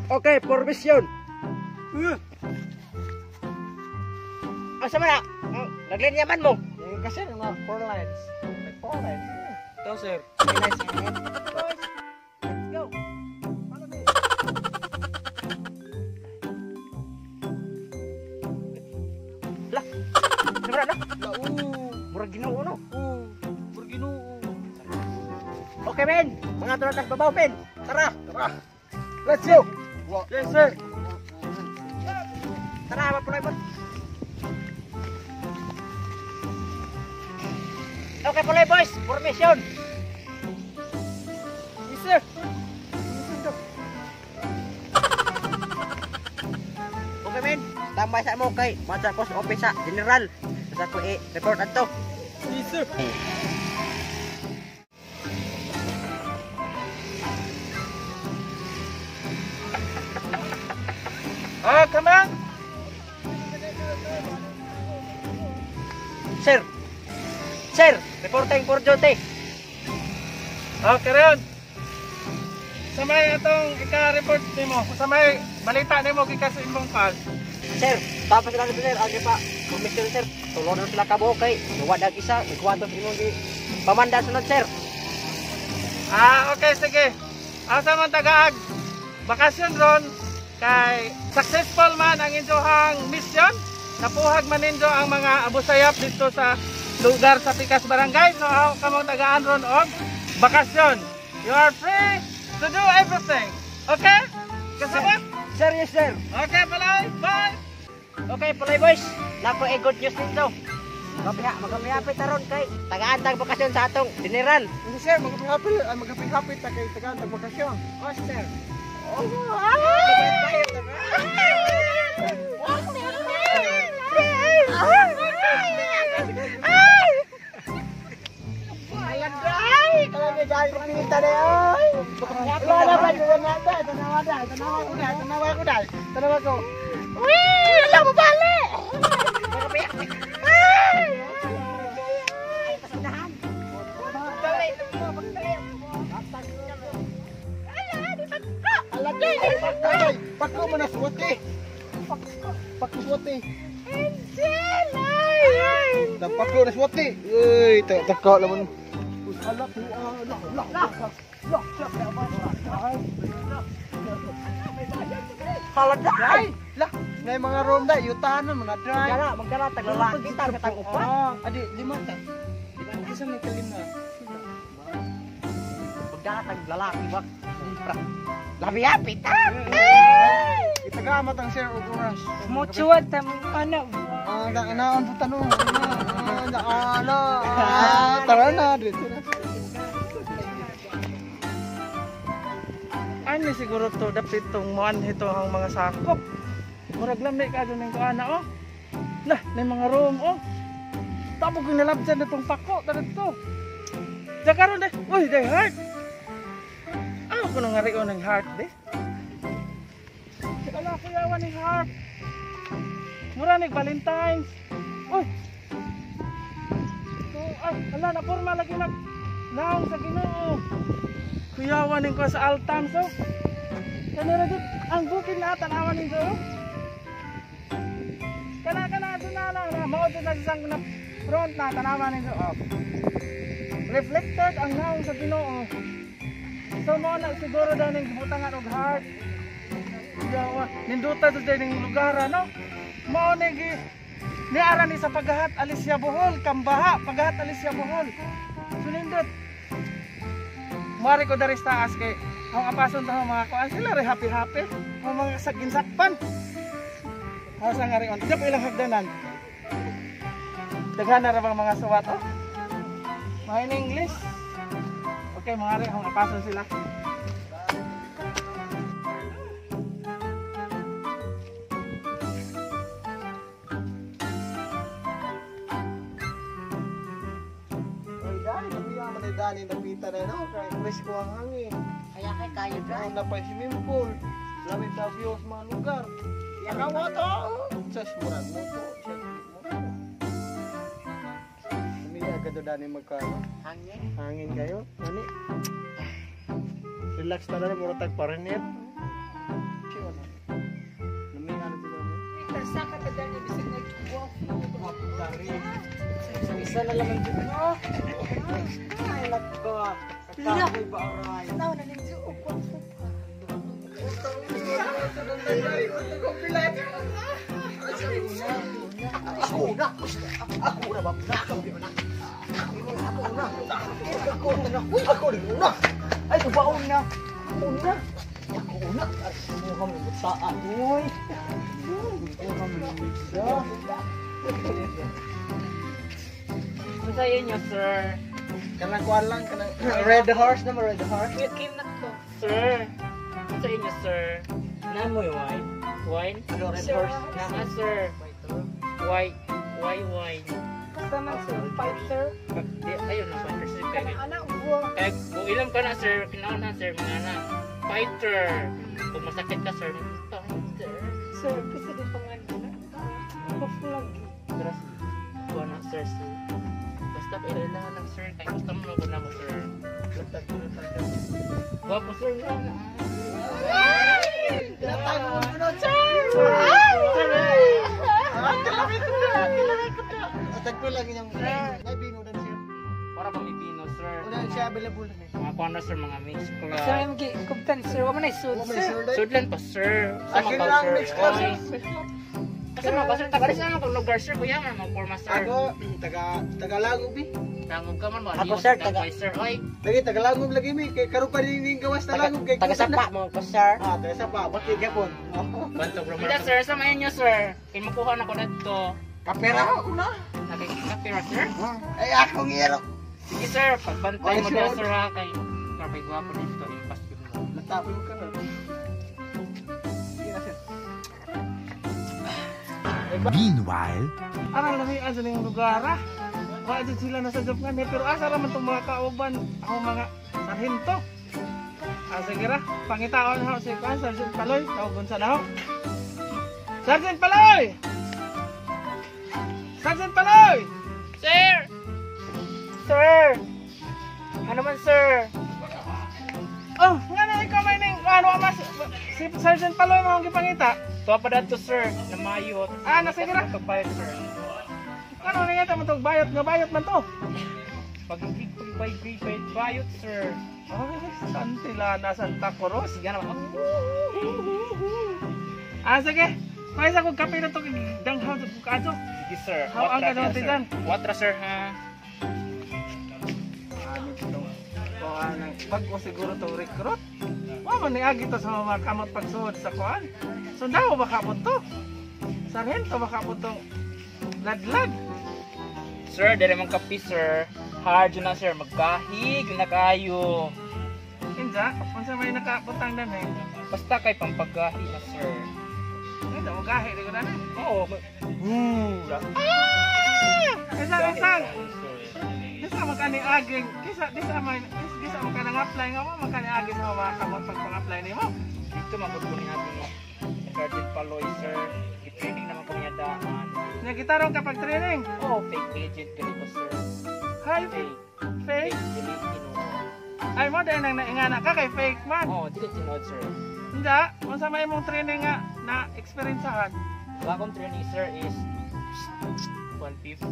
Okay, formation. Asa man na? Naglinyaman mo. Kasi mga 4 lines. Like 4 lines. Ito, sir. Nice. Boys, let's go. Follow me. Lah. Sabra na. Murag Ginoo no. Berginoo. Okay, men. Mga trotas babaw, men. Tara. Let's go. Yes, sir. Tara, mapulay mo. Okay, pulay boys. Formation. Yes, sir. Okay, men. Tambay sa mo kay Master Post Office sa General. Sa ko report ato. Yes, sir. Come on. Sir. Sir, reporting for duty. Okay, rin. Sa may itong ika-report nimo, sa may balita nimo kika sa imong call. Sir, tapos sila nito sir, agi pa. Commission sir, tulong na sila kabuo kay nuwad ang isa, nagkwanto sa imong di pamanda sunod sir. Okay, sige. Asa man tagaag bakasyon ron kay successful man ang inyohang mission. Napuhag man ninyo ang mga abusayap dito sa lugar sa Pikas Barangay. So ako kamong tagaan ron og bakasyon. You are free to do everything. Okay? Kasabot? Sir, yes sir. Okay, palay. Bye. Okay, pulay boys. Nako good news nito. Magapihapit taron kay tagaan-tag bakasyon sa atong general. Hindi sir, magkapit-hapit na kay tagaan tagbakasyon. Oh, sir. Pakko mo na suwati. Pakko suwati. Pakko na suwati. Uy, tako naman. Haladay. Lah, may mga room da, yutanan mga dry. Magdala taglalaki tar katang upat. Adi, 5 ta. Isa may kalima. Magdala taglalaki ba? Labiyapit ha. Itagamat ang sir og oras. Mutuwad ta ano. Naon po tanong. Tara na dito na. Ani siguro to dapat itong muan ito ang mga sakop. Murag lamay ka doon ng kuana oh. Lah, may mga room oh. Tamo ko nilabjan itong pako tara to. Jakaron de. Uy, day heart. Ako nang ngari ng heart de. Wala ko yawan ng heart. Mura ni Valentine's. Uy. So, ala na forma lagi nag naong sa Ginoo. Kuyawan ning ko sa Altam so. Kanira dit ang bukid na tanawan ning so. Kana doon na lang na mao na sang na front na tanawan ning so. Reflected ang naong sa Ginoo. So mo na siguro daw ning gibutangan og heart. Yawa, ninduta to din ning lugar no. Mao ni aran ni sa paghahat Alicia Bohol, Kambaha, paghahat Alicia Bohol. Sunindot. Mari ko dari taas kay ang apason ta mga kuan sila re happy. Ang mga saginsakpan. Hasa nga ri on. Dap ilang hagdanan. Daghan na ra bang mga suwat oh. Mga in English. Okay, mga ri ang apason sila. Dani napita na no, kay presko ang hangin. Kaya kay kayo dry. Na pa swimming pool. Lamit na view sa mga lugar. Yakawa to. Sas murag mo to. Hindi agad dani magkano. Hangin kayo. Ani. Relax na lang mura tag parinit. Asa ka ta dali bisig nag-walk na ko. Isa na lang ang dito. Ay, nako. Kakakoy ba aray? Tao na ning suok ko. Ako na. Ako na ba? Ako na. Ay, kubaon na. Ako na. Ako na. Ay, kami butaan. Uy. Kami bisa. Masaya niyo, sir. Kanang kuan lang, kanang red horse na red horse. Yakin na ko. Sir. Masaya niyo, sir. Namoy wine. Wine? Ano, red Sir, horse? Na, sir. Why wine? Sama sir, fighter. Ayun na, fighter sir. Kana anak uwa. Kung ilam ka na, sir, kinaon na, sir, mga anak. Fighter. Kung masakit ka, sir, fighter. Sir, kasi din pangalan. Paflag. Terus, buwan na, sir, sir. Basta, kailangan lang, sir. Kaya gusto mo na mo, sir. Wapo, sir, na. Tinatago mo na, sir! Atag ko lang yung may bino na siya. Para pamipino, sir. Una siya available na. Mga kuwan sir, mga mix club. Sir, yung kubtan sir, wala na isud sir. Sudlan pa, sir. Akin lang mix club. Kasi mga sir, tagalis naman kung lugar, sir. Kuya, mga forma, sir. Ako, taga-lagog bi. Tangog ka man, mga Ako, diwas sir, ka, sir. Oy, Lagi taga-lagog lagi mi kay karon pa din gawas na lagog kay Taga-sapa mo ko, sir. Ah, taga-sapa, bakit gapon? bantog naman. Hindi, sir, samayan nyo, sir. Kaya makuha na ko na ito. Kapera ako na. Nakikapira, sir. Ay ako ngiro. Sige, sir. Pagbantay Ay, mo sir. na, sir, ha. Kay kapay gwapo dito. Impas ko mo. Natapon ka na. Sige na sir. Meanwhile, Aral na may asa na yung lugar, ha. Wala dyan sila nasa job nga niya. Pero asa naman itong mga kauban. Ako mga sarhinto. Sige ra. Pangitaon na ako si Kwan, Sergeant Paloy. Tawag sa na ako. Sergeant Paloy! Sergeant Paloy! Sir! Sir! Ano man, sir? Oh, nga na ikaw may ning, ano mas, si Sergeant Paloy mo ang gipangita. Tuwa pa dito, sir, na mayot. Sige ra. Pagbayot, sir. Ano na nga ito bayot nga bayot man to? Bayot, sir. Oh, Santillana, Santa Cruz. Sige naman. Sige. May sa kong kape na ito, danghaw sa bukado. Sige, sir. How ang gano'n tigan? Watra, sir, ha? Bago siguro itong recruit. Wala niagi ito sa mga kamot pagsuhod sa kuhan. So, daw makapot to. Sarhento makapot itong ladlad. Sir, dali mong kape, sir. Hard yun na, sir. Magkahig na kayo. Inja, kung sa may nakaputang na eh. Basta kay pampagahi na, sir. Hindi, magahi. Hindi ko na eh. Oo. Isang. Disa makani aging. Disa makani apply nga mo. Makani aging mo makamot pag pang-apply ni mo. Dito magkukunin natin mo. Sergeant Paloy, sir. I-training naman kami daan. Nagkitarong kapag training? Oo, fake agent ganito, sir. Hi, fake? Filipino. Ay mo, dahil nang naingana ka kay fake man. Oo, dili tinod, sir. Hindi, kung sa may mong training nga na experiencehan. Wala akong training, sir, is 150.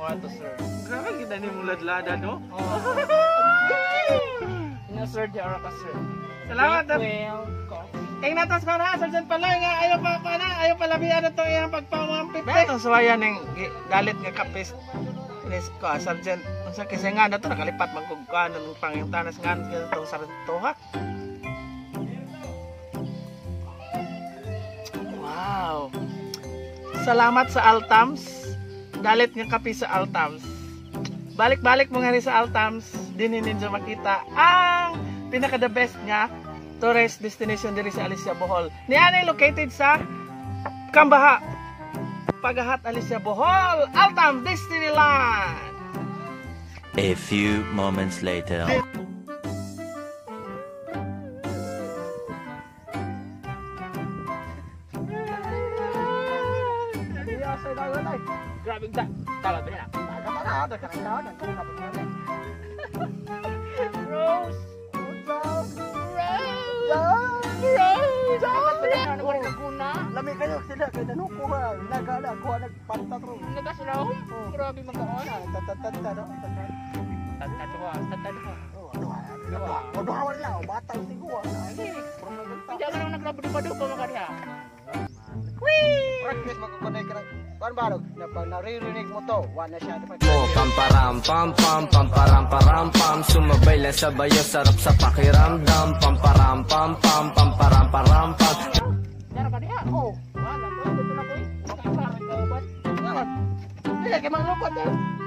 Ano to, sir? Grabe, kita niyo mong ladlada, no? Oo. Ina, sir, di ara ka, sir. Salamat, natas ko na, Sergeant Paloy nga, ayaw pa labihan na ito yung pagpamang 50. Beto, suwayan ng galit nga kapis. Inis ko, Sergeant, unsa kasi nga na ito, nakalipat magkugkuhan ng pangintanas nga itong sarito, ha? Wow! Salamat sa Altams. Dalit nga kape sa Altams. Balik-balik mo nga rin sa Altams, dininin sa makita ang pinaka-the best nga tourist destination diri sa Alicia Bohol. Niyan ay located sa Kambaha, Pagahat, Alicia Bohol, Altams Disneyland. a few moments later. Grabe ka. Tama ba nila? Rose! Rose! Rose! Rose! Lami kayo sila kay nanuko ha. Nagala ko nagpanta ro. Nagkasilaw? Grabe magkaon. Tatatanta no. Tataduha. Ano wala bata siguro. Hindi ka lang naglabado pa mga kaniya. Practice magkukunay ka ng kuan barog na pag naririnig mo to, wala siya dapat. Mo pamparam pam pam pamparam param pam sumabay lang sa bayo sarap sa pakiramdam pamparam pam pam pamparam param pam. Dara ka diha? Oo. Wala ko. Ito na ko. Makita ka ba? Wala. Hindi ka manglupot eh.